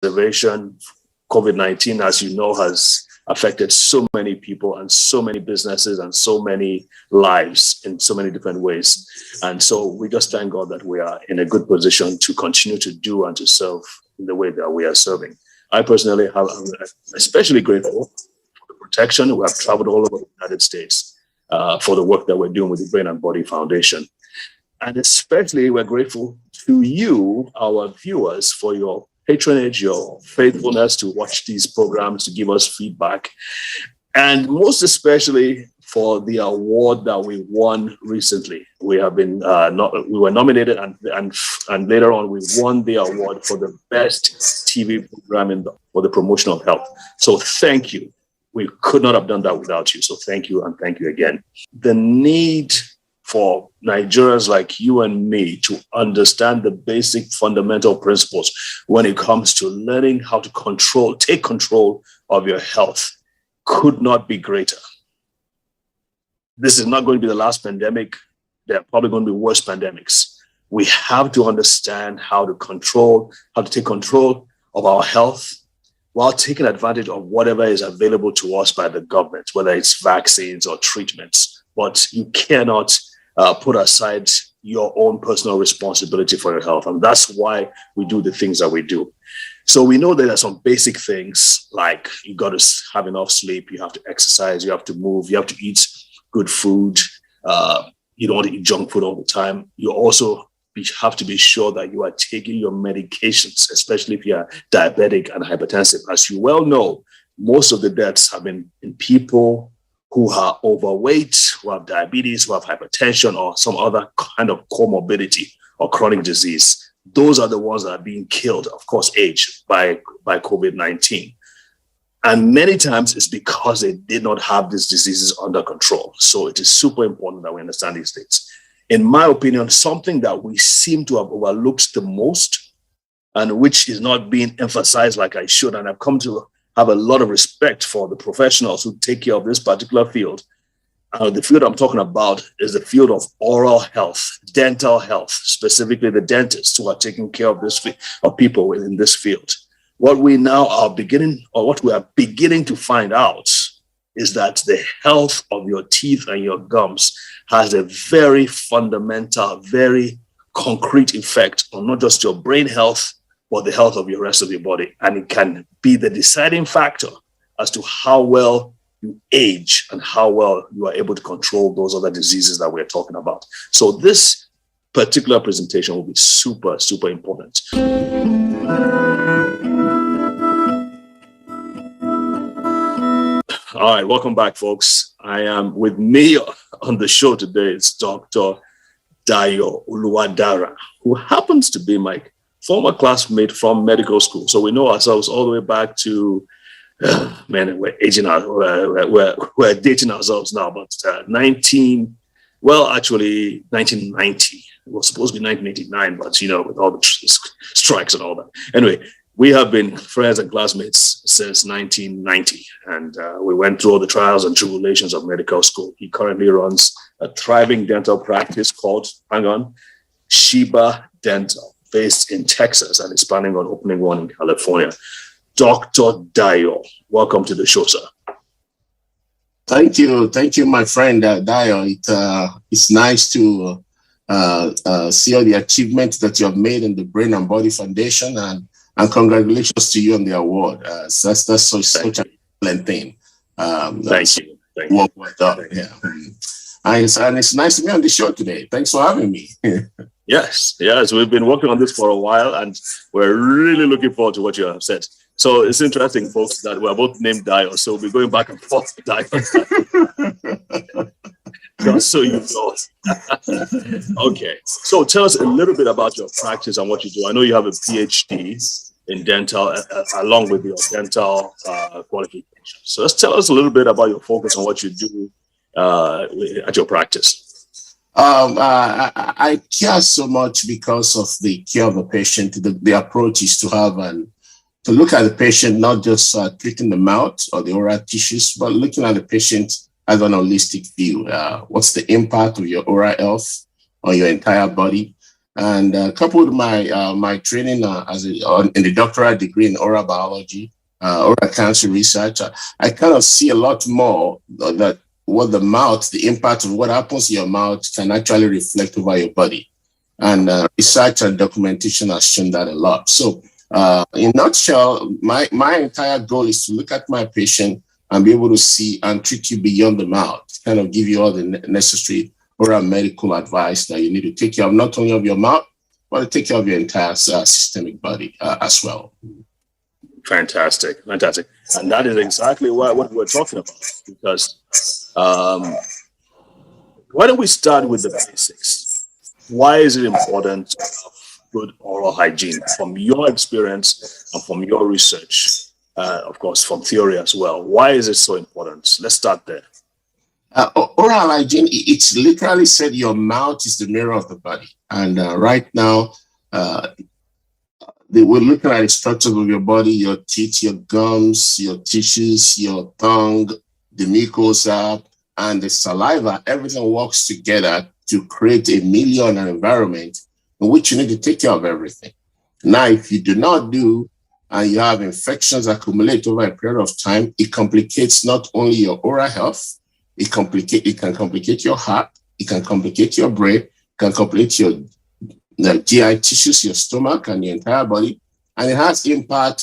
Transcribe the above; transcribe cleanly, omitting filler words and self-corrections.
preservation. COVID-19, as you know, has affected so many people and so many businesses and so many lives in so many different ways. And so we just thank God that we are in a good position to continue to do and to serve in the way that we are serving. I personally am especially grateful for the protection. We have traveled all over the United States for the work that we're doing with the Brain and Body Foundation. And especially we're grateful to you, our viewers, for your patronage, your faithfulness to watch these programs, to give us feedback, and most especially for the award that we won recently. We have been we were nominated, and later on we won the award for the best TV program for the promotion of health. So thank you. We could not have done that without you. So thank you, and thank you again. The need for Nigerians like you and me to understand the basic fundamental principles when it comes to learning how to take control of your health could not be greater. This is not going to be the last pandemic. There are probably going to be worse pandemics. We have to understand how to take control of our health while taking advantage of whatever is available to us by the government, whether it's vaccines or treatments. But you cannot put aside your own personal responsibility for your health. And that's why we do the things that we do. So we know that there are some basic things like you got to have enough sleep, you have to exercise, you have to move, you have to eat good food. You don't want to eat junk food all the time. You also have to be sure that you are taking your medications, especially if you are diabetic and hypertensive. As you well know, most of the deaths have been in people who are overweight, who have diabetes, who have hypertension, or some other kind of comorbidity or chronic disease. Those are the ones that are being killed, of course, aged by COVID-19. And many times it's because they did not have these diseases under control. So it is super important that we understand these things. In my opinion, something that we seem to have overlooked the most, and which is not being emphasized like I should, and I've come to have a lot of respect for the professionals who take care of this particular field. The field I'm talking about is the field of oral health, dental health, specifically the dentists who are taking care of of people within this field. What we are beginning to find out is that the health of your teeth and your gums has a very fundamental, very concrete effect on not just your brain health, but the health of your rest of your body. And it can be the deciding factor as to how well you age and how well you are able to control those other diseases that we're talking about. So this particular presentation will be super, super important. All right, welcome back, folks. I am with me on the show today. It's Dr. Dayo Uluwadara, who happens to be my former classmate from medical school. So we know ourselves all the way back to, we're aging out, we're dating ourselves now, but 1990. It was supposed to be 1989, but with all the strikes and all that. Anyway, we have been friends and classmates since 1990, and we went through all the trials and tribulations of medical school. He currently runs a thriving dental practice called, Sheba Dental, based in Texas, and is planning on opening one in California. Dr. Dayo, welcome to the show, sir. Thank you, my friend Dayo. It's nice to see all the achievements that you have made in the Brain and Body Foundation, and congratulations to you on the award. That's such an excellent thing. Thank you. Well done. Yeah. And it's nice to be on the show today. Thanks for having me. Yes, we've been working on this for a while, and we're really looking forward to what you have said. So it's interesting, folks, that we're both named Dayo, so we'll be going back and forth with Dayo. Just so you know. Okay, so tell us a little bit about your practice and what you do. I know you have a PhD in dental, along with your dental qualifications. So let's tell us a little bit about your focus on what you do at your practice. I care so much because of the care of the patient. The approach is to look at the patient, not just treating the mouth or the oral tissues, but looking at the patient as an holistic view. What's the impact of your oral health on your entire body? And coupled with my training in the doctoral degree in oral biology, oral cancer research, I kind of see a lot more that what the mouth, the impact of what happens in your mouth can actually reflect over your body. And research and documentation has shown that a lot. So in a nutshell, my entire goal is to look at my patient and be able to see and treat you beyond the mouth, kind of give you all the necessary oral medical advice that you need to take care of, not only of your mouth, but to take care of your entire systemic body as well. Fantastic. And that is exactly what we're talking about, because why don't we start with the basics? Why is it important to have good oral hygiene from your experience and from your research? Of course, from theory as well. Why is it so important? Let's start there. Oral hygiene, it's literally said your mouth is the mirror of the body. And right now, we're looking at the structures of your body, your teeth, your gums, your tissues, your tongue, the mucosa, and the saliva. Everything works together to create a milieu and an environment in which you need to take care of everything. Now, if you do not do, and you have infections accumulate over a period of time, it complicates not only your oral health, it can complicate your heart, it can complicate your brain, it can complicate your GI tissues, your stomach, and your entire body, and it has impact